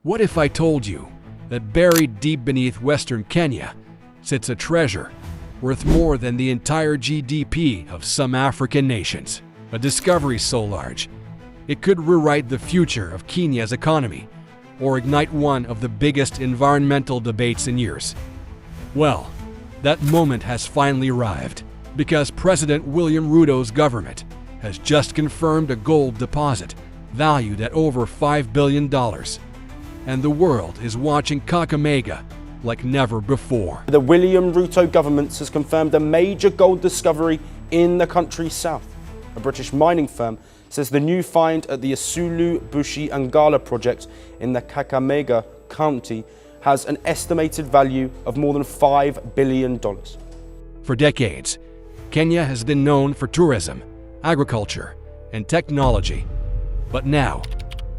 What if I told you that buried deep beneath Western Kenya sits a treasure worth more than the entire GDP of some African nations? A discovery so large, it could rewrite the future of Kenya's economy or ignite one of the biggest environmental debates in years. Well, that moment has finally arrived because President William Ruto's government has just confirmed a gold deposit valued at over $5 billion. And the world is watching Kakamega like never before. The William Ruto government has confirmed a major gold discovery in the country's south. A British mining firm says the new find at the Isulu Bushi-Angala project in the Kakamega county has an estimated value of more than $5 billion. For decades, Kenya has been known for tourism, agriculture, and technology. But now,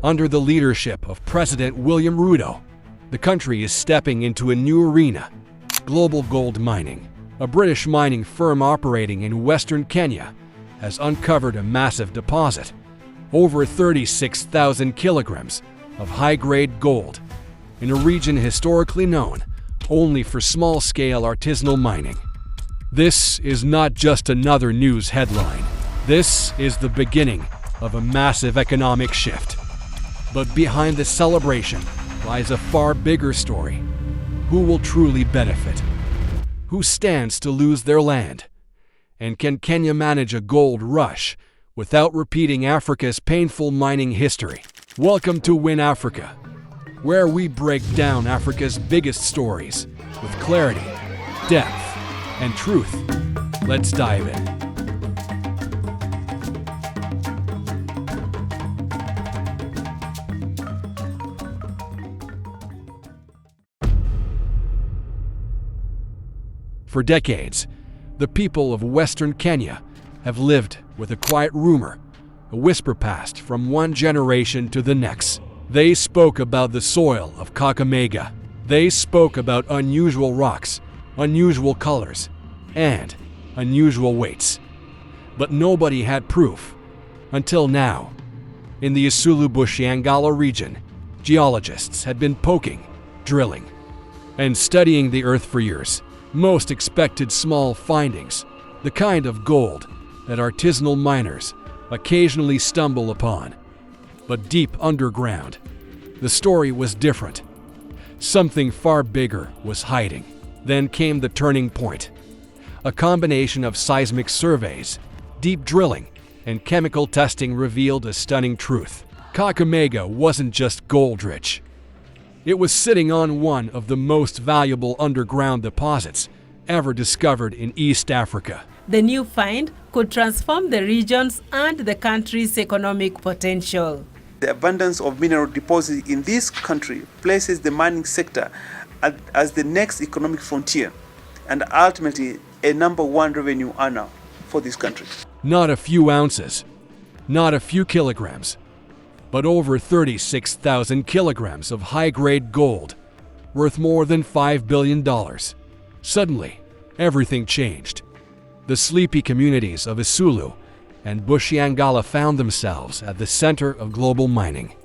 under the leadership of President William Ruto, the country is stepping into a new arena: global gold mining. A British mining firm operating in Western Kenya has uncovered a massive deposit, over 36,000 kilograms of high-grade gold, in a region historically known only for small-scale artisanal mining. This is not just another news headline. This is the beginning of a massive economic shift. But behind the celebration lies a far bigger story. Who will truly benefit? Who stands to lose their land? And can Kenya manage a gold rush without repeating Africa's painful mining history? Welcome to Win Africa, where we break down Africa's biggest stories with clarity, depth, and truth. Let's dive in. For decades, the people of Western Kenya have lived with a quiet rumor, a whisper passed from one generation to the next. They spoke about the soil of Kakamega. They spoke about unusual rocks, unusual colors, and unusual weights. But nobody had proof until now. In the Isulu Bushi-Angala region, geologists had been poking, drilling, and studying the earth for years. Most expected small findings, the kind of gold that artisanal miners occasionally stumble upon. But deep underground, the story was different. Something far bigger was hiding. Then came the turning point. A combination of seismic surveys, deep drilling, and chemical testing revealed a stunning truth. Kakamega wasn't just gold-rich. It was sitting on one of the most valuable underground deposits ever discovered in East Africa. The new find could transform the region's and the country's economic potential. The abundance of mineral deposits in this country places the mining sector as the next economic frontier and ultimately a #1 revenue earner for this country. Not a few ounces, not a few kilograms, but over 36,000 kilograms of high-grade gold, worth more than $5 billion. Suddenly, everything changed. The sleepy communities of Isulu and Bushi-Angala found themselves at the center of global mining.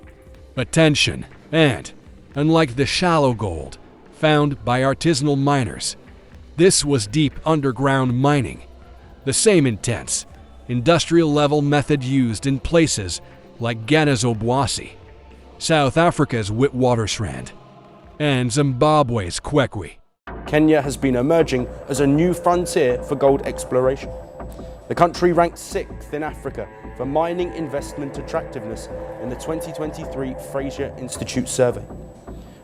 Attention, and, unlike the shallow gold found by artisanal miners, this was deep underground mining, the same intense, industrial-level method used in places like Ghana's Obuasi, South Africa's Witwatersrand, and Zimbabwe's Kwekwe. Kenya has been emerging as a new frontier for gold exploration. The country ranked 6th in Africa for mining investment attractiveness in the 2023 Fraser Institute survey.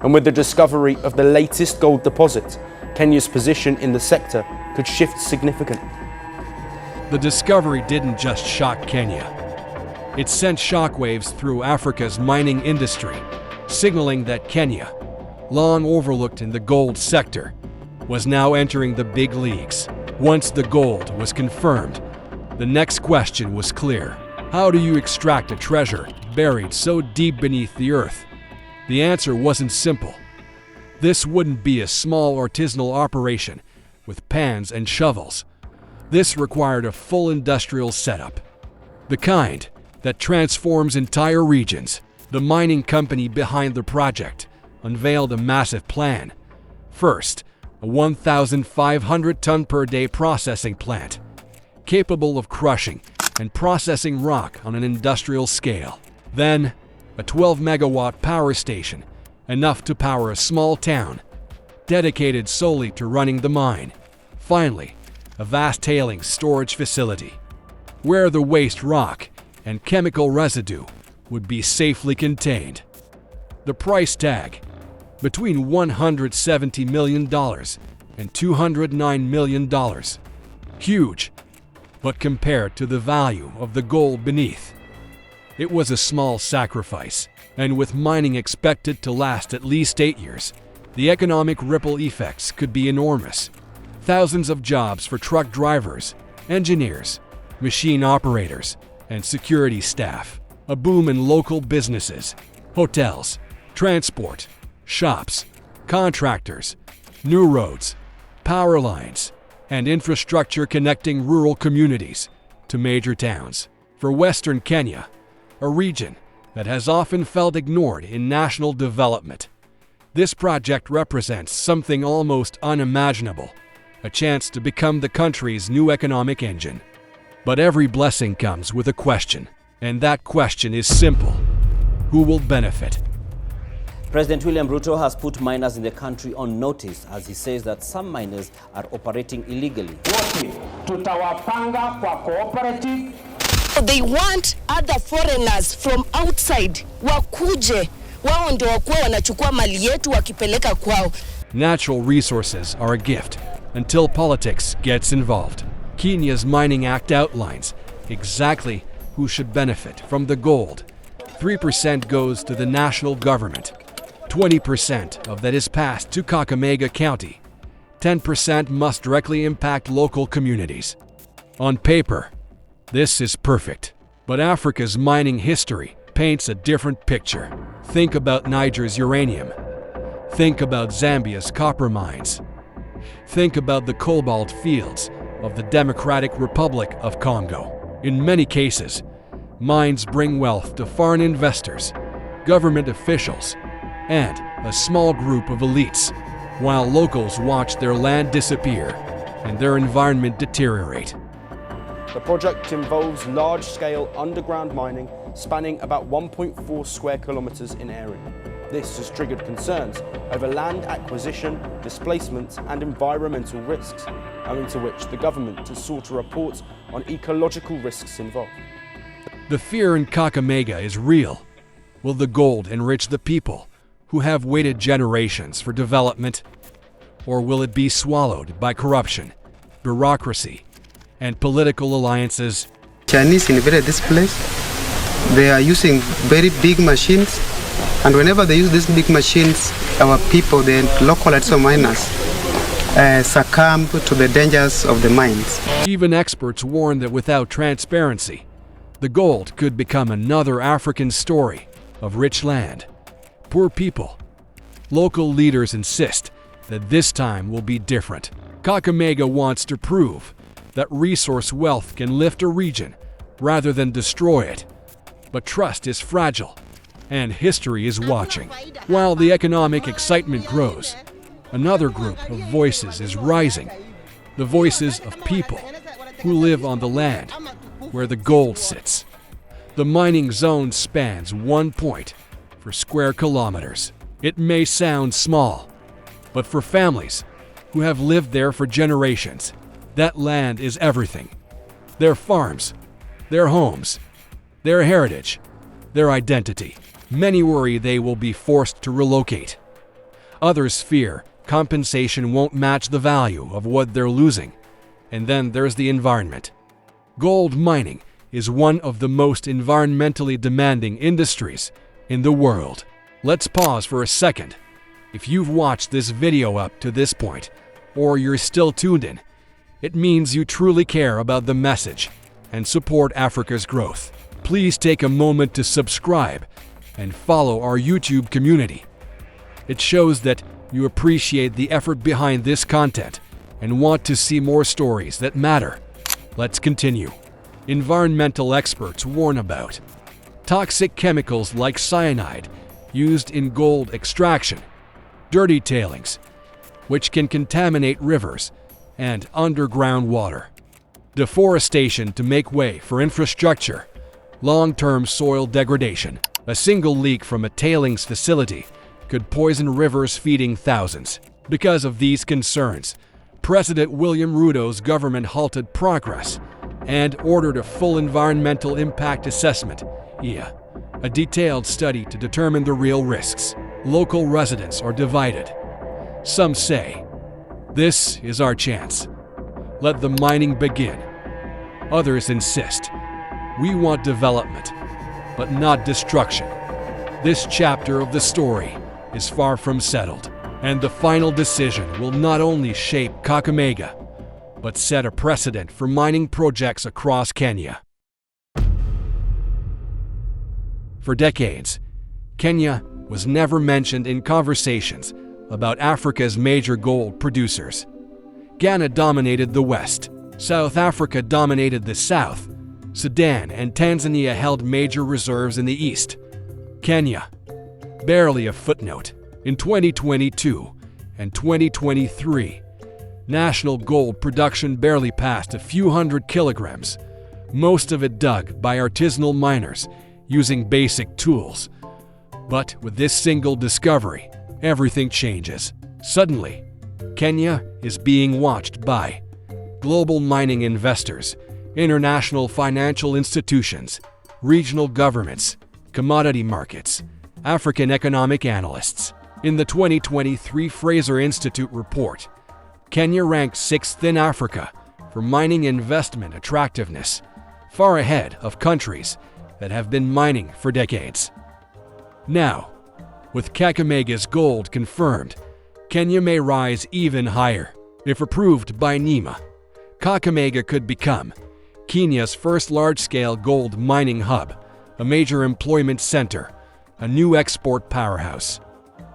And with the discovery of the latest gold deposit, Kenya's position in the sector could shift significantly. The discovery didn't just shock Kenya. It sent shockwaves through Africa's mining industry, signaling that Kenya, long overlooked in the gold sector, was now entering the big leagues. Once the gold was confirmed, the next question was clear. How do you extract a treasure buried so deep beneath the earth? The answer wasn't simple. This wouldn't be a small artisanal operation with pans and shovels. This required a full industrial setup, the kind that transforms entire regions The mining company behind the project unveiled a massive plan. First, a 1,500-ton per day processing plant, capable of crushing and processing rock on an industrial scale. Then, a 12-megawatt power station, enough to power a small town, dedicated solely to running the mine. Finally, a vast tailings storage facility, where the waste rock and chemical residue would be safely contained. The price tag, between $170 million and $209 million. Huge, but compared to the value of the gold beneath, it was a small sacrifice. And with mining expected to last at least 8 years, the economic ripple effects could be enormous. Thousands of jobs for truck drivers, engineers, machine operators, and security staff. A boom in local businesses, hotels, transport, shops, contractors, new roads, power lines, and infrastructure connecting rural communities to major towns. For Western Kenya, a region that has often felt ignored in national development, this project represents something almost unimaginable, a chance to become the country's new economic engine. But every blessing comes with a question, and that question is simple: who will benefit? President William Ruto has put miners in the country on notice as he says that some miners are operating illegally. Tutawapanga kwa cooperative. They want other foreigners from outside wakuje, wao ndio wakuwa wanachukua mali yetu wakipeleka kwao. Natural resources are a gift until politics gets involved. Kenya's Mining Act outlines exactly who should benefit from the gold. 3% goes to the national government. 20% of that is passed to Kakamega County. 10% must directly impact local communities. On paper, this is perfect. But Africa's mining history paints a different picture. Think about Niger's uranium. Think about Zambia's copper mines. Think about the cobalt fields of the Democratic Republic of Congo. In many cases, mines bring wealth to foreign investors, government officials, and a small group of elites, while locals watch their land disappear and their environment deteriorate. The project involves large-scale underground mining spanning about 1.4 square kilometres in area. This has triggered concerns over land acquisition, displacement and environmental risks, owing to which the government has sought a report on ecological risks involved. The fear in Kakamega is real. Will the gold enrich the people who have waited generations for development? Or will it be swallowed by corruption, bureaucracy, and political alliances? Chinese invaded this place. They are using very big machines, and whenever they use these big machines, our people, the local artisanal miners, succumb to the dangers of the mines. Even experts warn that without transparency, the gold could become another African story of rich land, poor people. Local leaders insist that this time will be different. Kakamega wants to prove that resource wealth can lift a region rather than destroy it. But trust is fragile, and history is watching. While the economic excitement grows, another group of voices is rising. The voices of people who live on the land where the gold sits. The mining zone spans 1.4 square kilometers. It may sound small, but for families who have lived there for generations, that land is everything. Their farms, their homes, their heritage, their identity. Many worry they will be forced to relocate. Others fear compensation won't match the value of what they're losing. And then there's the environment. Gold mining is one of the most environmentally demanding industries in the world. Let's pause for a second. If you've watched this video up to this point, or you're still tuned in, it means you truly care about the message and support Africa's growth. Please take a moment to subscribe and follow our YouTube community. It shows that you appreciate the effort behind this content and want to see more stories that matter. Let's continue. Environmental experts warn about toxic chemicals like cyanide used in gold extraction, dirty tailings, which can contaminate rivers and underground water, deforestation to make way for infrastructure, long-term soil degradation. A single leak from a tailings facility could poison rivers feeding thousands. Because of these concerns, President William Ruto's government halted progress and ordered a full environmental impact assessment, EIA, a detailed study to determine the real risks. Local residents are divided. Some say, "This is our chance. Let the mining begin." Others insist, "We want development, but not destruction." This chapter of the story is far from settled, and the final decision will not only shape Kakamega, but set a precedent for mining projects across Kenya. For decades, Kenya was never mentioned in conversations about Africa's major gold producers. Ghana dominated the West, South Africa dominated the South, Sudan and Tanzania held major reserves in the East. Kenya, barely a footnote. In 2022 and 2023, national gold production barely passed a few hundred kilograms, most of it dug by artisanal miners using basic tools. But with this single discovery, everything changes. Suddenly, Kenya is being watched by global mining investors, international financial institutions, regional governments, commodity markets, African economic analysts. In the 2023 Fraser Institute report, Kenya ranked 6th in Africa for mining investment attractiveness, far ahead of countries that have been mining for decades. Now, with Kakamega's gold confirmed, Kenya may rise even higher. If approved by NEMA, Kakamega could become Kenya's first large-scale gold mining hub, a major employment center, a new export powerhouse,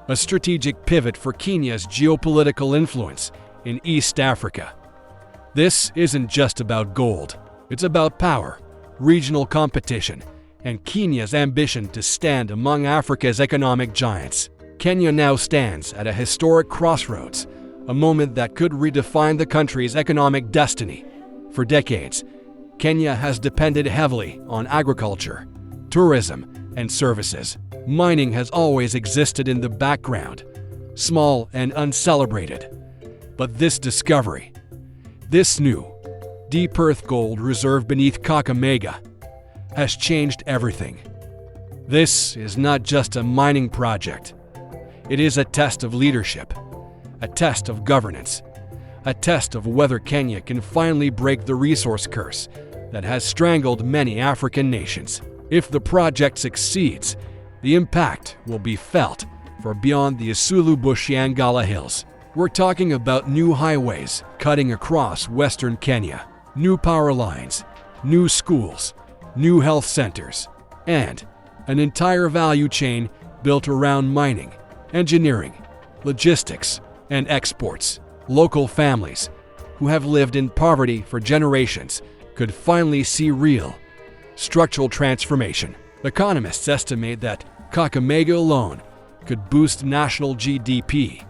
a strategic pivot for Kenya's geopolitical influence in East Africa. This isn't just about gold. It's about power, regional competition, and Kenya's ambition to stand among Africa's economic giants. Kenya now stands at a historic crossroads, a moment that could redefine the country's economic destiny. For decades, Kenya has depended heavily on agriculture, tourism, and services. Mining has always existed in the background, small and uncelebrated. But this discovery, this new, deep earth gold reserve beneath Kakamega, has changed everything. This is not just a mining project. It is a test of leadership, a test of governance, a test of whether Kenya can finally break the resource curse that has strangled many African nations. If the project succeeds, the impact will be felt for beyond the Isulu-Bushiangala Hills. We're talking about new highways cutting across western Kenya, new power lines, new schools, new health centers, and an entire value chain built around mining, engineering, logistics, and exports. Local families who have lived in poverty for generations could finally see real, structural transformation. Economists estimate that Kakamega alone could boost national GDP,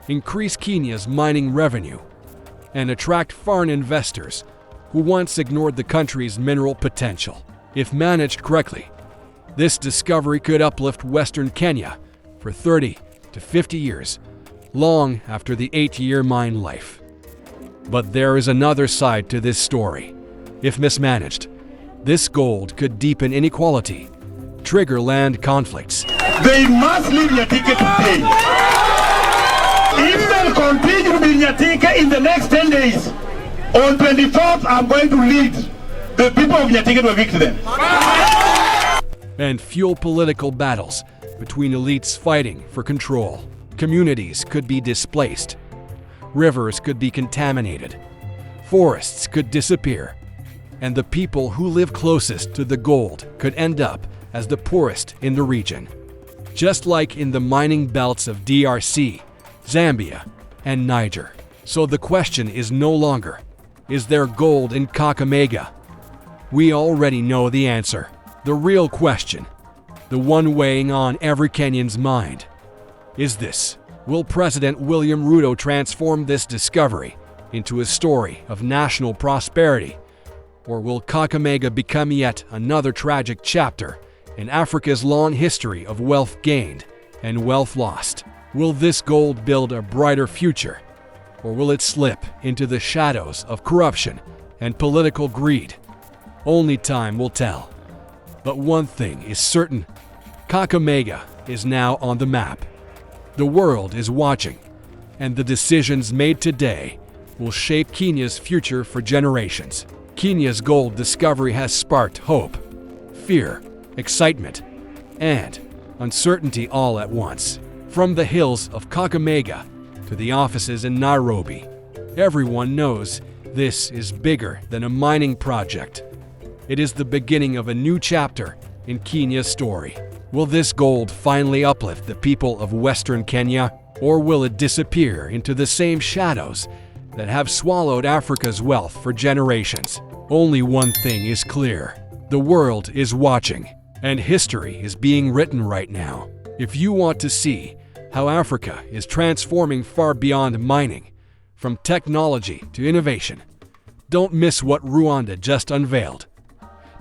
increase Kenya's mining revenue, and attract foreign investors who once ignored the country's mineral potential. If managed correctly, this discovery could uplift Western Kenya for 30 to 50 years, long after the 8-year mine life. But there is another side to this story. If mismanaged, this gold could deepen inequality, trigger land conflicts. They must leave Nyatike today. If they continue to be Nyatike in the next 10 days, on 24th, I'm going to lead the people of Nyatike to evict them. And fuel political battles between elites fighting for control. Communities could be displaced. Rivers could be contaminated. Forests could disappear. And the people who live closest to the gold could end up as the poorest in the region. Just like in the mining belts of DRC, Zambia, and Niger. So the question is no longer, is there gold in Kakamega? We already know the answer. The real question, the one weighing on every Kenyan's mind, is this: will President William Ruto transform this discovery into a story of national prosperity? Or will Kakamega become yet another tragic chapter in Africa's long history of wealth gained and wealth lost? Will this gold build a brighter future? Or will it slip into the shadows of corruption and political greed? Only time will tell. But one thing is certain: Kakamega is now on the map. The world is watching, and the decisions made today will shape Kenya's future for generations. Kenya's gold discovery has sparked hope, fear, excitement, and uncertainty all at once. From the hills of Kakamega to the offices in Nairobi, everyone knows this is bigger than a mining project. It is the beginning of a new chapter in Kenya's story. Will this gold finally uplift the people of Western Kenya, or will it disappear into the same shadows that have swallowed Africa's wealth for generations? Only one thing is clear: the world is watching, and history is being written right now. If you want to see how Africa is transforming far beyond mining, from technology to innovation, don't miss what Rwanda just unveiled.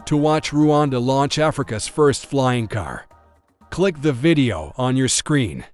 To watch Rwanda launch Africa's first flying car, click the video on your screen.